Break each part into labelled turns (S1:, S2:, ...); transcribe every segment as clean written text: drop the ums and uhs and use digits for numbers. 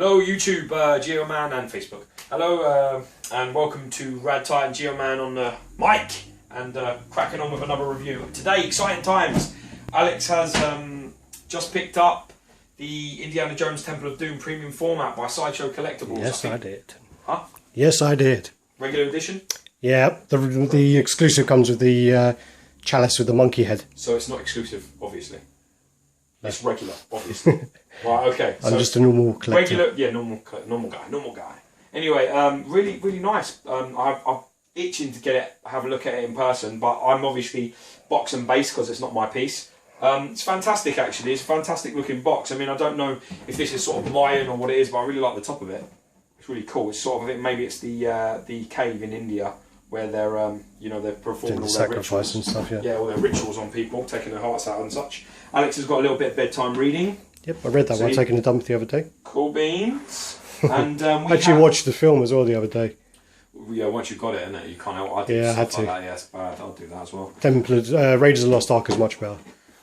S1: Hello YouTube, Geoman and Facebook. Hello and welcome to RaddTitan Geoman on the mic and cracking on with another review. Today, exciting times. Alex has just picked up the Indiana Jones Temple of Doom premium format by Sideshow Collectibles.
S2: Yes, I did.
S1: Huh?
S2: Yes, I did.
S1: Regular edition?
S2: Yeah, the exclusive comes with the chalice with the monkey head.
S1: So it's not exclusive, obviously. It's regular, obviously. Right, okay.
S2: I'm just a normal collector.
S1: Regular, yeah, normal guy. Anyway, really nice. I'm itching to get it, have a look at it in person, but I'm obviously box and base because it's not my piece. It's fantastic, actually. It's a fantastic looking box. I mean, I don't know if this is sort of Mayan or what it is, but I really like the top of it. It's really cool. It's sort of, maybe it's the cave in India where they're they're performing all their rituals
S2: and stuff. Yeah,
S1: all their rituals on people, taking their hearts out and such. Alex has got a little bit of bedtime reading.
S2: Yep, I read that one, taking a dump the other day.
S1: Cool beans. And
S2: we actually watched the film as well the other day.
S1: Yeah, once you've got it, innit, you can't help. I had to. Like that. Yeah, it's bad. I'll do that as well.
S2: Raiders of the Lost Ark is much better.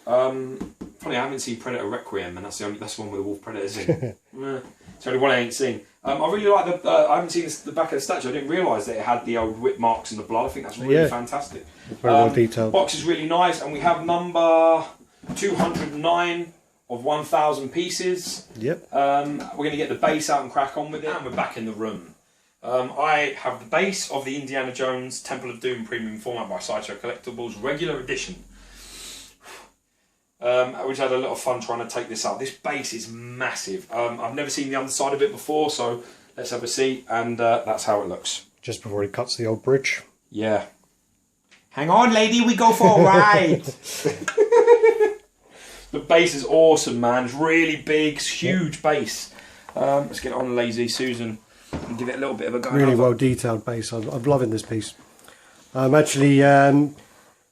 S1: Funny, I haven't seen Predator Requiem, and that's the one with the wolf predators in. It's the only one I ain't seen. I really like I haven't seen the back of the statue. I didn't realise that it had the old whip marks and the blood. I think that's really fantastic.
S2: Very well detailed.
S1: Box is really nice, and we have number 209 of 1,000 pieces.
S2: Yep.
S1: We're going to get the base out and crack on with it, and we're back in the room. I have the base of the Indiana Jones Temple of Doom premium format by Sideshow Collectibles, regular edition. We've had a lot of fun trying to take this up. This base is massive. I've never seen the underside of it before, so let's have a see, and that's how it looks.
S2: Just before he cuts the old bridge.
S1: Yeah. Hang on, lady, we go for a ride. The base is awesome, man. It's really big, it's huge base. Let's get it on Lazy Susan and give it a little bit of a go.
S2: Really well detailed base. I'm loving this piece. Actually,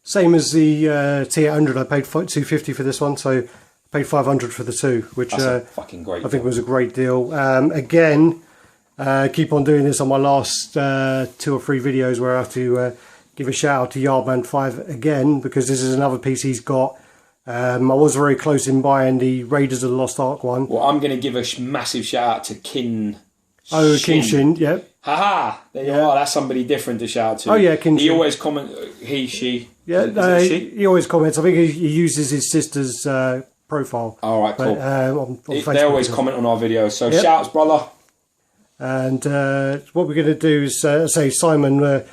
S2: same as the T800, I paid $250 for this one, so I paid $500 for the two, which
S1: fucking great.
S2: I think was a great deal. Again, keep on doing this on my last 2 or 3 videos where I have to give a shout out to Yardman5 again, because this is another piece he's got. I was very close in buying the Raiders of the Lost Ark one.
S1: Well, I'm going to give a massive shout out to Kin.
S2: Oh, Kin Shin, yeah.
S1: Haha! There you are. That's somebody different to shout out to.
S2: Oh yeah, Kin Shin.
S1: He always comment. He, she.
S2: Yeah, he always comments. I think he uses his sister's profile.
S1: All right, cool.
S2: On
S1: they always comment on our videos. So shouts, brother.
S2: And what we're going to do is say Simon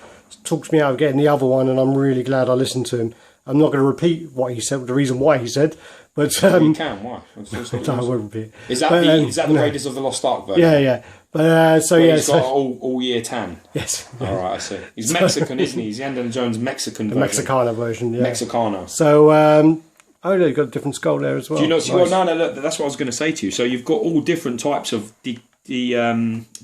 S2: talks me out of getting the other one, and I'm really glad I listened to him. I'm not going to repeat what he said, the reason why he said, but
S1: you can. Why?
S2: No, I won't repeat.
S1: Is that the Raiders of the Lost Ark version?
S2: Yeah. But
S1: he's got all year tan.
S2: Yes.
S1: All right, I see. He's Mexican, isn't he? He's the Indiana Jones Mexican version.
S2: The Mexicana version. Yeah.
S1: Mexicano.
S2: So oh, you've got a different skull there as well.
S1: Do you know? Nice. No, look, that's what I was going to say to you. So you've got all different types of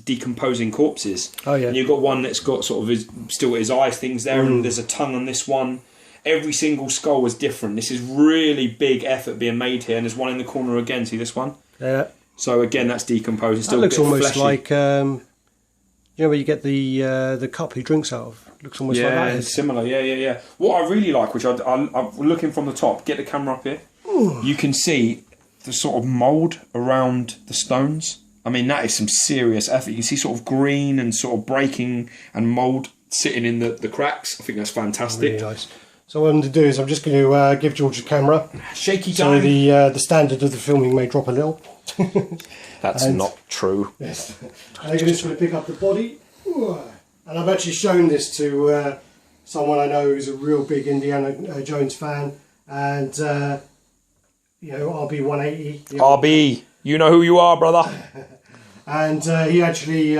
S1: decomposing corpses.
S2: Oh yeah.
S1: And you've got one that's got sort of his eyes things there, and there's a tongue on this one. Every single skull is different. This is really big effort being made here, and there's one in the corner again. See this one?
S2: Yeah.
S1: So again, that's decomposing. Still
S2: that looks
S1: a bit
S2: almost
S1: fleshy.
S2: like where you get the cup he drinks out of. It looks almost like that.
S1: Yeah, similar. Yeah. What I really like, which I'm looking from the top. Get the camera up here.
S2: Ooh.
S1: You can see the sort of mould around the stones. I mean, that is some serious effort. You can see sort of green and sort of breaking and mould sitting in the cracks. I think that's fantastic.
S2: Really nice. So what I'm going to do is I'm just going to give George a camera.
S1: Shaky
S2: time.
S1: So
S2: the standard of the filming may drop a little.
S1: That's not true.
S2: Yes. I'm just going to pick up the body. And I've actually shown this to someone I know who's a real big Indiana Jones fan. And, RB180.
S1: RB, you know who you are, brother.
S2: And he actually,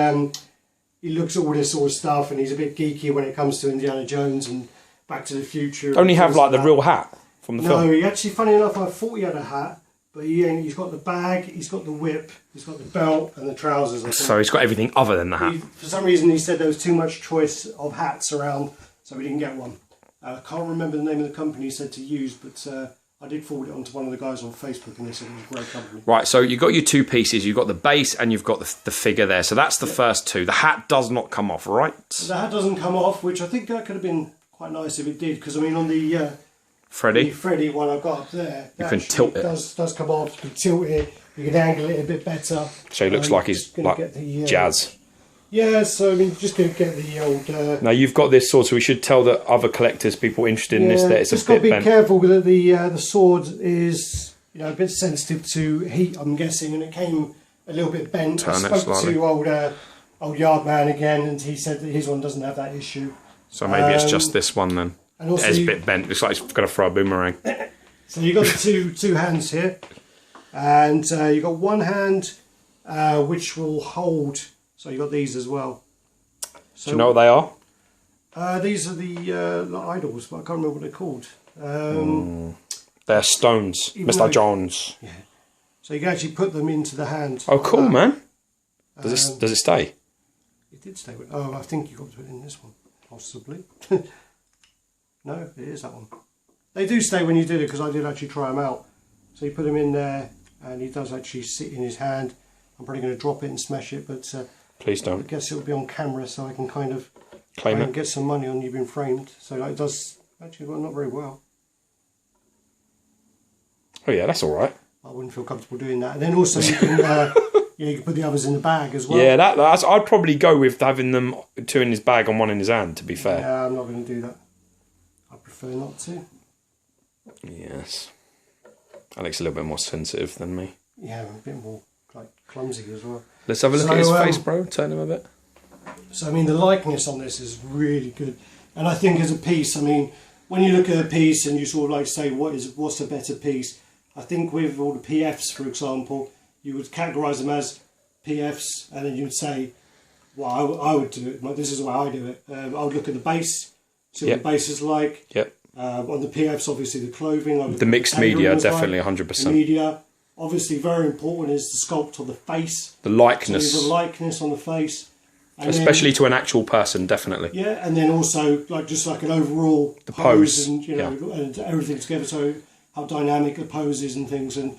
S2: he looks at all this sort of stuff, and he's a bit geeky when it comes to Indiana Jones and Back to the Future.
S1: Only have like the real hat from the film.
S2: No, he actually, funny enough, I thought he had a hat, but he's got the bag, he's got the whip, he's got the belt and the trousers.
S1: So he's got everything other than the hat.
S2: For some reason, he said there was too much choice of hats around, so we didn't get one. I can't remember the name of the company he said to use, but I did forward it on to one of the guys on Facebook, and they said it was a great company. Right,
S1: so you've got your two pieces. You've got the base and you've got the figure there. So that's the first two. The hat does not come off, right?
S2: The hat doesn't come off, which I think that could have been quite nice if it did, because I mean on the
S1: Freddy
S2: one I've got up there,
S1: you can tilt it.
S2: Does come off. You can tilt it. You can angle it a bit better.
S1: So he looks like he's like jazz.
S2: Yeah, so I mean, just going to get the old...
S1: Now you've got this sword, so we should tell the other collectors, people interested in this, that it's
S2: just
S1: a
S2: got to
S1: bit
S2: be
S1: bent.
S2: careful that the sword is, you know, a bit sensitive to heat, I'm guessing, and it came a little bit bent.
S1: Turn
S2: I
S1: it
S2: spoke
S1: slightly.
S2: to old Yardman again, and he said that his one doesn't have that issue.
S1: So maybe it's just this one then.
S2: And also
S1: It's a bit bent. Looks like it's going to throw a boomerang.
S2: So you've got the two hands here, and you've got one hand which will hold. So you've got these as well. So,
S1: Do you know what they are?
S2: these are the idols, but I can't remember what they're called.
S1: They're stones, Mr. Jones.
S2: Yeah. So you can actually put them into the hand.
S1: Oh, cool, man. Does it stay?
S2: It did stay with. Oh, I think you got to put it in this one, possibly. No, it is that one. They do stay when you did it, because I did actually try them out. So you put them in there, and he does actually sit in his hand. I'm probably going to drop it and smash it, but
S1: Please
S2: I
S1: don't.
S2: guess it'll be on camera, so I can kind of
S1: Claim
S2: try
S1: it.
S2: and get some money on you being framed. So it does actually not very well.
S1: Oh yeah, that's all right.
S2: I wouldn't feel comfortable doing that. And then also you can, you can put the others in the bag as well.
S1: Yeah, that's. I'd probably go with having them 2 in his bag and 1 in his hand. To be fair.
S2: Yeah, I'm not going to do that. I prefer not to.
S1: Yes. Alex a little bit more sensitive than me.
S2: Yeah, I'm a bit more like clumsy as well.
S1: Let's have a look
S2: So,
S1: at his face, bro. Turn him a bit.
S2: So I mean, the likeness on this is really good, and I think as a piece, I mean, when you look at a piece and you sort of like say what's a better piece, I think with all the PFs, for example, you would categorise them as PFs, and then you'd say, well, I would do it. This is the way I do it. I would look at the base, see what the base is like.
S1: Yep.
S2: On the PFs, obviously the clothing,
S1: The mixed media, definitely 100%.
S2: The media, obviously, very important is the sculpt on the face.
S1: The likeness.
S2: So the likeness on the face. And
S1: Especially to an actual person, definitely.
S2: Yeah, and then also like just like an overall
S1: The pose,
S2: and you know and everything together. So how dynamic the pose is and things. And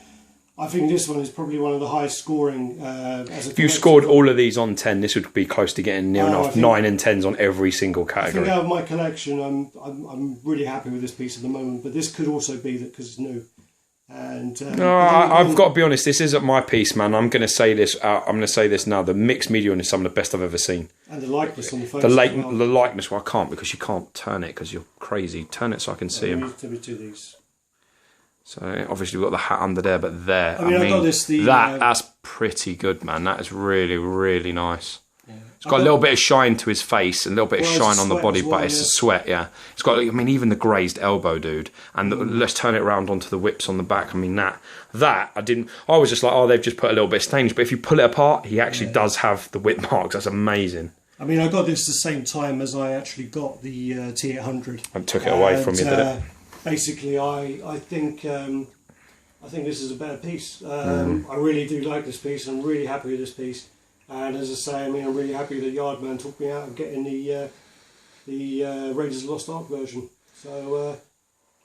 S2: I think this one is probably one of the highest scoring. As a
S1: If you scored all of these on 10, this would be close to getting near enough 9 and 10s on every single
S2: I
S1: category.
S2: think out of my collection, I'm really happy with this piece at the moment. But this could also be that because it's new. And
S1: No, I've got to be honest. This isn't my piece, man. I'm going to say this. I'm going to say this now. The mixed media is some of the best I've ever seen.
S2: And the likeness on the face.
S1: The
S2: as well.
S1: likeness. Well, I can't because you can't turn it because you're crazy. Turn it so I can see him.
S2: Let me do these.
S1: So obviously we've got the hat under there, but there.
S2: I mean, I've got this.
S1: That's pretty good, man. That is really, really nice. It's got a little bit of shine to his face, and a little bit of shine on the body, but it's a sweat, yeah. It's got, I mean, even the grazed elbow, dude. And let's turn it around onto the whips on the back. I mean, I was just like, oh, they've just put a little bit of stainage. But if you pull it apart, he actually does have the whip marks. That's amazing.
S2: I mean, I got this the same time as I actually got the T800.
S1: I took it away from you, did it?
S2: Basically, I think this is a better piece. I really do like this piece. I'm really happy with this piece. And as I say, I mean, I'm really happy that Yardman took me out of getting the Raiders of the Lost Ark version. So,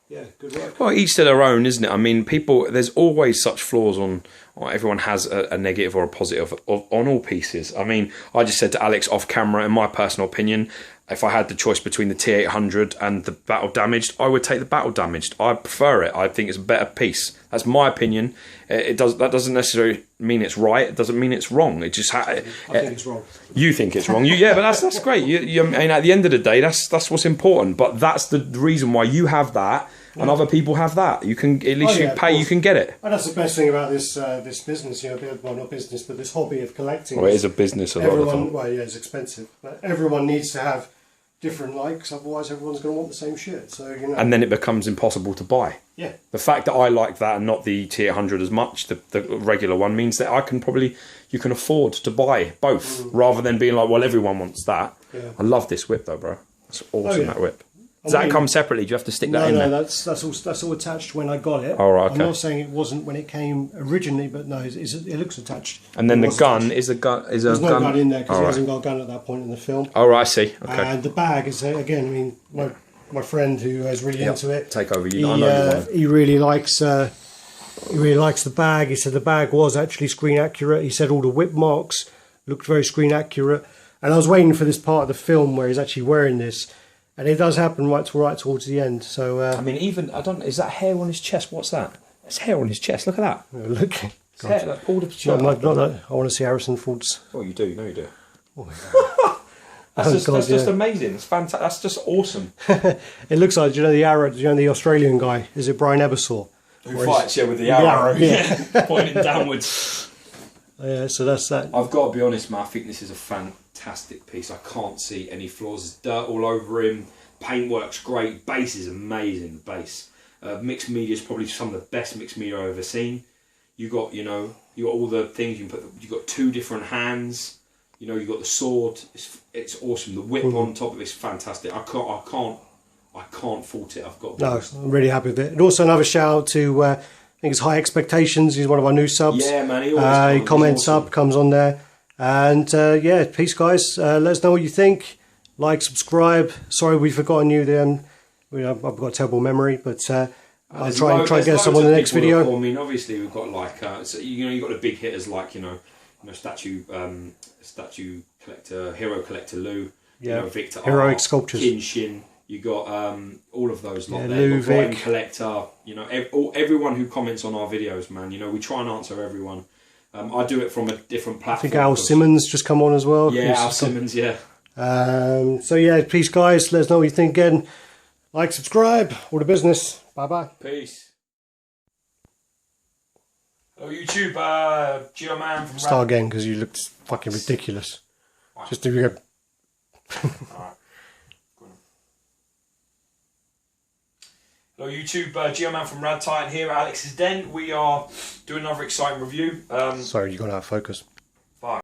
S2: yeah, good work.
S1: Well, each to their own, isn't it? I mean, there's always such flaws on everyone has a negative or a positive on all pieces. I mean, I just said to Alex off camera, in my personal opinion, if I had the choice between the T800 and the Battle Damaged, I would take the Battle Damaged. I prefer it. I think it's a better piece. That's my opinion. That doesn't necessarily mean it's right. It doesn't mean it's wrong. It just
S2: I think it's wrong.
S1: You think it's wrong. Yeah, but that's great. I mean, at the end of the day, that's what's important. But that's the reason why you have that and other people have that. You can at least you pay. You can get it.
S2: And that's the best thing about this this business. You know, well, not business, but this hobby of collecting.
S1: Well, it is a business a lot of the time.
S2: Well, yeah, it's expensive, but everyone needs to have different likes. Otherwise, everyone's going to want the same shit. So you know.
S1: And then it becomes impossible to buy.
S2: Yeah.
S1: The fact that I like that and not the T800 as much, the regular one, means that you can afford to buy both rather than being like, well, everyone wants that. Yeah. I love this whip though, bro. That's awesome, that whip. Does that come separately? Do you have to stick that in there?
S2: No, that's all attached when I got it.
S1: Oh, right, okay.
S2: I'm not saying it wasn't when it came originally, but no, it looks attached.
S1: And then the gun is a gun.
S2: There's no gun in there because he hasn't got a gun at that point in the film.
S1: Oh, right, I see. Okay.
S2: And the bag is again. I mean, my friend who is really into it.
S1: Take over.
S2: He really likes. He really likes the bag. He said the bag was actually screen accurate. He said all the whip marks looked very screen accurate. And I was waiting for this part of the film where he's actually wearing this. And it does happen right towards the end. So
S1: I mean, even is that hair on his chest? What's that? There's hair on his chest. Look at that.
S2: Look.
S1: Like pull the shirt.
S2: Not that. I want to see Harrison Ford's.
S1: Oh, you do. No, you do.
S2: Oh,
S1: That's just amazing. It's fantastic. That's just awesome.
S2: It looks like, the arrow, the Australian guy. Is it Brian Ebersol?
S1: Who fights, with the arrow.
S2: Yeah.
S1: Pointing downwards.
S2: Yeah, so that's that.
S1: I've got to be honest, man. I think this is a fantastic piece. I can't see any flaws. There's dirt all over him. Paintwork's great. Base is amazing. The base. Mixed media is probably some of the best mixed media I've ever seen. You got all the things you can put. You got 2 different hands. You got the sword. It's awesome. The whip on top of it's fantastic. I can't fault it. I've got.
S2: No, I'm really happy with it. And also another shout out to I think it's High Expectations. He's one of our new subs.
S1: Yeah, man. He
S2: comments
S1: awesome.
S2: up, comes on there, and peace, guys. Let us know what you think. Like, subscribe. Sorry, we've forgotten you. Then I've got a terrible memory, but I'll try and get some on the next video.
S1: I mean, obviously we've got like you've got the big hitters like statue collector, hero collector Lou.
S2: Yeah,
S1: Victor
S2: heroic
S1: R,
S2: sculptures.
S1: Kinshin. You got all of those lot there.
S2: Lou, Vic.
S1: Collector. Everyone who comments on our videos, man. We try and answer everyone. I do it from a different platform.
S2: I think Al Simmons just come on as well.
S1: Yeah, Al Simmons. Yeah.
S2: So yeah, peace, guys. Let us know what you think again. Like, subscribe, all the business. Bye bye.
S1: Peace. Hello YouTube, Geoman from
S2: Start again because you looked fucking ridiculous.
S1: Wow.
S2: Just do it again.
S1: Alright. Hello YouTube, Geoman from RaddTitan here at Alex's Den. We are doing another exciting review.
S2: Sorry, you got out of focus.